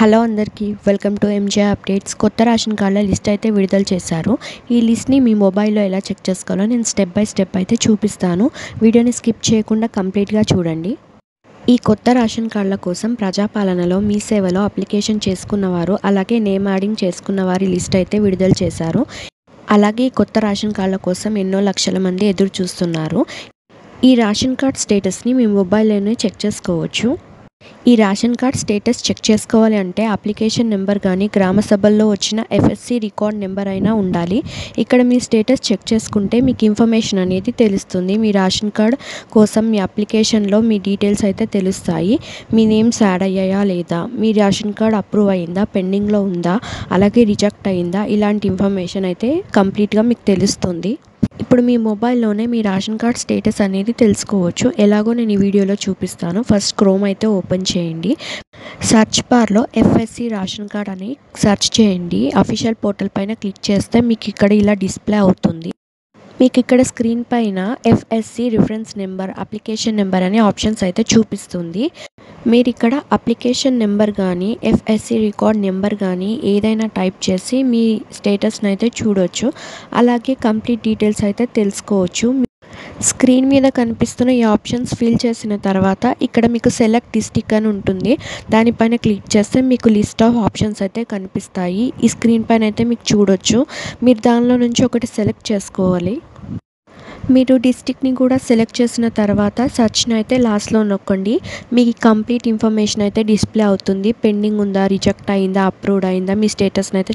Hello అందరికీ welcome to M J updates. కొత్త ration కార్డుల లిస్ట్ అయితే విడుదల చేశారు. ఈ లిస్ట్ని మీ మొబైల్లో ఎలా చెక్ చేసుకోవాలో నేను స్టెప్ బై స్టెప్ అయితే చూపిస్తాను. వీడియోని స్కిప్ చేయకుండా కంప్లీట్గా చూడండి. ఈ కొత్త రేషన్ కార్డుల కోసం ప్రజాపాలనలో మీ సేవలో అప్లికేషన్ చేసుకున్నవారు, అలాగే నేమ్ యాడింగ్ చేసుకున్న వారి లిస్ట్ అయితే విడుదల చేశారు. అలాగే ఈ కొత్త రేషన్ కార్డుల కోసం ఎన్నో లక్షల మంది ఎదురు చూస్తున్నారు. ఈ రేషన్ కార్డ్ స్టేటస్ని మీ మొబైల్లోనే చెక్ చేసుకోవచ్చు. ఈ రేషన్ కార్డ్ స్టేటస్ చెక్ చేసుకోవాలి అంటే అప్లికేషన్ నెంబర్ కానీ గ్రామ సభల్లో వచ్చిన ఎఫ్ఎస్సి రికార్డ్ నెంబర్ అయినా ఉండాలి. ఇక్కడ మీ స్టేటస్ చెక్ చేసుకుంటే మీకు ఇన్ఫర్మేషన్ అనేది తెలుస్తుంది. మీ రేషన్ కార్డ్ కోసం మీ అప్లికేషన్లో మీ డీటెయిల్స్ అయితే తెలుస్తాయి. మీ నేమ్స్ యాడ్ అయ్యాయా లేదా, మీ రేషన్ కార్డ్ అప్రూవ్ అయిందా, పెండింగ్లో ఉందా, అలాగే రిజెక్ట్ అయిందా, ఇలాంటి ఇన్ఫర్మేషన్ అయితే కంప్లీట్గా మీకు తెలుస్తుంది. ఇప్పుడు మీ మొబైల్లోనే మీ రేషన్ కార్డ్ స్టేటస్ అనేది తెలుసుకోవచ్చు. ఎలాగో నేను ఈ వీడియోలో చూపిస్తాను. ఫస్ట్ క్రోమ్ అయితే ఓపెన్ చేయండి. సెర్చ్ బార్లో ఎఫ్ఎస్సి రేషన్ కార్డ్ అని సెర్చ్ చేయండి. అఫీషియల్ పోర్టల్ పైన క్లిక్ చేస్తే మీకు ఇక్కడ ఇలా డిస్ప్లే అవుతుంది. మీకు ఇక్కడ స్క్రీన్ పైన FSC reference number, application number అనే ఆప్షన్స్ అయితే చూపిస్తుంది. మీరు ఇక్కడ అప్లికేషన్ నెంబర్ కానీ ఎఫ్ఎస్సి రికార్డ్ నెంబర్ కానీ ఏదైనా టైప్ చేసి మీ స్టేటస్ని అయితే చూడొచ్చు. అలాగే కంప్లీట్ డీటెయిల్స్ అయితే తెలుసుకోవచ్చు. స్క్రీన్ మీద కనిపిస్తున్న ఈ ఆప్షన్స్ ఫిల్ చేసిన తర్వాత ఇక్కడ మీకు సెలెక్ట్ డిస్ట్రిక్ట్ అని ఉంటుంది. దానిపైన క్లిక్ చేస్తే మీకు లిస్ట్ ఆఫ్ ఆప్షన్స్ అయితే కనిపిస్తాయి. ఈ స్క్రీన్ పైన అయితే మీకు చూడొచ్చు. మీరు దానిలో నుంచి ఒకటి సెలెక్ట్ చేసుకోవాలి. మీరు డిస్ట్రిక్ట్ని కూడా సెలెక్ట్ చేసిన తర్వాత సర్చ్ని అయితే లాస్ట్లో నొక్కండి. మీకు కంప్లీట్ ఇన్ఫర్మేషన్ అయితే డిస్ప్లే అవుతుంది. పెండింగ్ ఉందా, రిజెక్ట్ అయిందా, అప్రూవ్డ్ అయిందా, మీ స్టేటస్ని అయితే